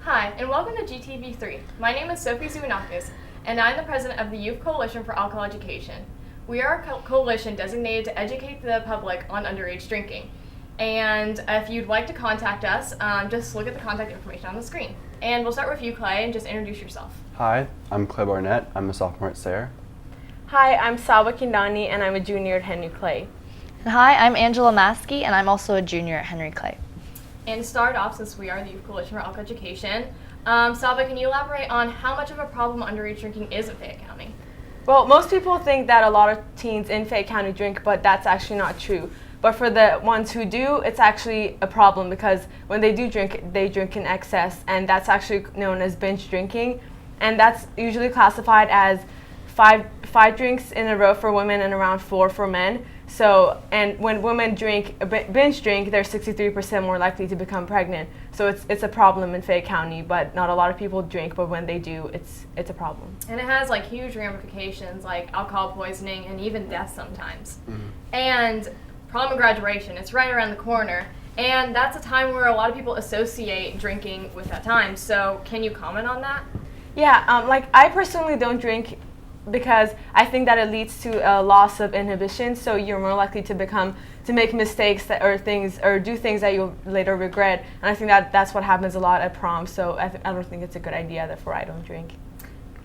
Hi, and welcome to GTV3. My name is Sophie Zouanakis, and I'm the president of the Youth Coalition for Alcohol Education. We are a coalition designated to educate the public on underage drinking. And if you'd like to contact us, just look at the contact information on the screen. And we'll start with you, Clay, and just introduce yourself. Hi, I'm Clay Barnett. I'm a sophomore at Sayre. Hi, I'm Saba Kindani, and I'm a junior at Henry Clay. And hi, I'm Angela Maskey, and I'm also a junior at Henry Clay. And to start off, since we are the Youth Coalition for Alcohol Education, Saba, can you elaborate on how much of a problem underage drinking is in Fayette County? Well, most people think that a lot of teens in Fayette County drink, but that's actually not true. But for the ones who do, it's actually a problem because when they do drink, they drink in excess, and that's actually known as binge drinking. And that's usually classified as five drinks in a row for women and around 4 for men. So, and when women binge drink, they're 63% more likely to become pregnant. So it's a problem in Fayette County, but not a lot of people drink, but when they do, it's a problem. And it has like huge ramifications like alcohol poisoning and even death sometimes. And prom and graduation, it's right around the corner. And that's a time where a lot of people associate drinking with that time. So can you comment on that? Yeah, like I personally don't drink because I think that it leads to a loss of inhibition, so you're more likely to make mistakes or do things that you'll later regret. And I think that's what happens a lot at prom, so I don't think it's a good idea, therefore I don't drink.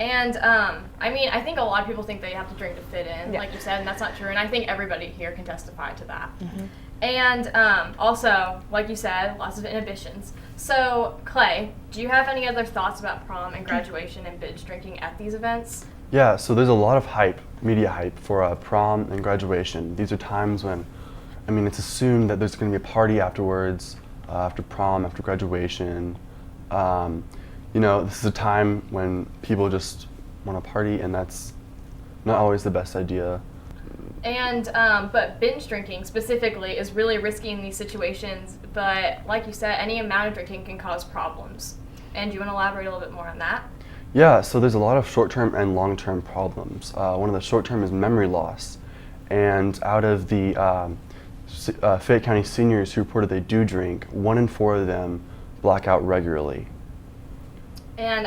And I think a lot of people think they have to drink to fit in, like you said, and that's not true, and I think everybody here can testify to that. And also, like you said, lots of inhibitions. So, Clay, do you have any other thoughts about prom and graduation and binge drinking at these events? Yeah, so there's a lot of media hype for prom and graduation. These are times when, it's assumed that there's going to be a party afterwards, after prom, after graduation. This is a time when people just want to party, and that's not always the best idea. And but binge drinking specifically is really risky in these situations, but like you said, any amount of drinking can cause problems. And do you want to elaborate a little bit more on that? Yeah, so there's a lot of short-term and long-term problems. One of the short-term is memory loss. And out of the Fayette County seniors who reported they do drink, 1 in 4 of them black out regularly. And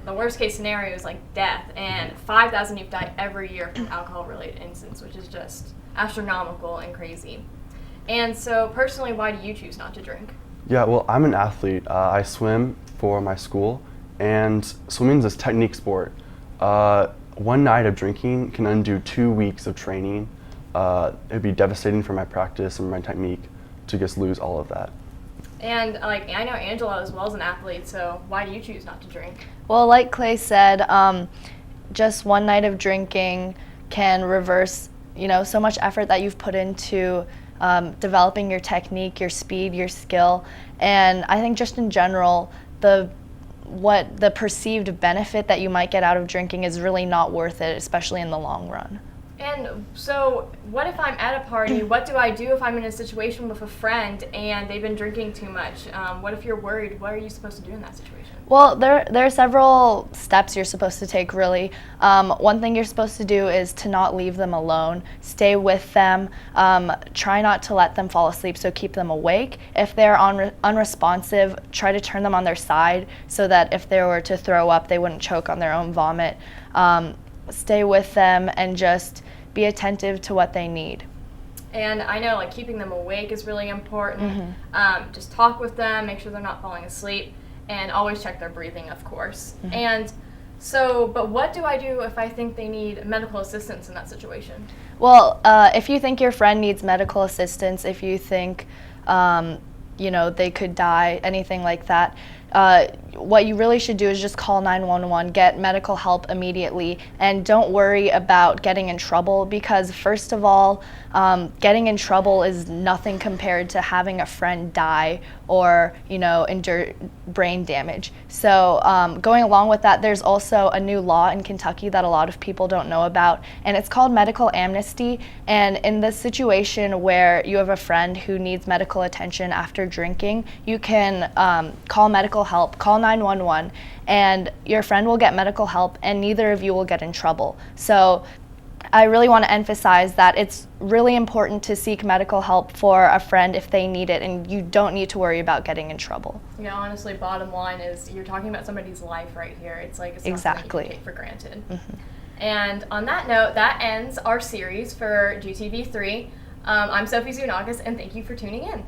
the worst case scenario is like death, and 5,000 youth die every year from alcohol-related incidents, which is just astronomical and crazy. And so personally, why do you choose not to drink? Yeah, well, I'm an athlete. I swim for my school. And swimming is a technique sport. One night of drinking can undo 2 weeks of training. It'd be devastating for my practice and my technique to just lose all of that. And I know Angela as well as an athlete, so why do you choose not to drink? Well, like Clay said, just one night of drinking can reverse, so much effort that you've put into developing your technique, your speed, your skill. And I think just in general, the perceived benefit that you might get out of drinking is really not worth it, especially in the long run. And so what if I'm at a party? What do I do if I'm in a situation with a friend and they've been drinking too much? What if you're worried? What are you supposed to do in that situation? Well, there are several steps you're supposed to take, really. One thing you're supposed to do is to not leave them alone. Stay with them. Try not to let them fall asleep, so keep them awake. If they're unresponsive, try to turn them on their side so that if they were to throw up, they wouldn't choke on their own vomit. Stay with them and just be attentive to what they need. And I know keeping them awake is really important. Just talk with them, make sure they're not falling asleep, and always check their breathing, of course. And so, but what do I do if I think they need medical assistance in that situation? Well, if you think your friend needs medical assistance, if you think they could die, anything like that, what you really should do is just call 911, get medical help immediately, and don't worry about getting in trouble, because first of all, getting in trouble is nothing compared to having a friend die or endure brain damage. So going along with that, there's also a new law in Kentucky that a lot of people don't know about, and it's called medical amnesty. And in this situation where you have a friend who needs medical attention after drinking, you can call medical help, call 911, and your friend will get medical help, and neither of you will get in trouble. So I really want to emphasize that it's really important to seek medical help for a friend if they need it, and you don't need to worry about getting in trouble. Yeah, honestly, bottom line is you're talking about somebody's life right here. It's like it's not something you can take for granted. And on that note, that ends our series for GTV3. I'm Sophie Zounakis, and thank you for tuning in.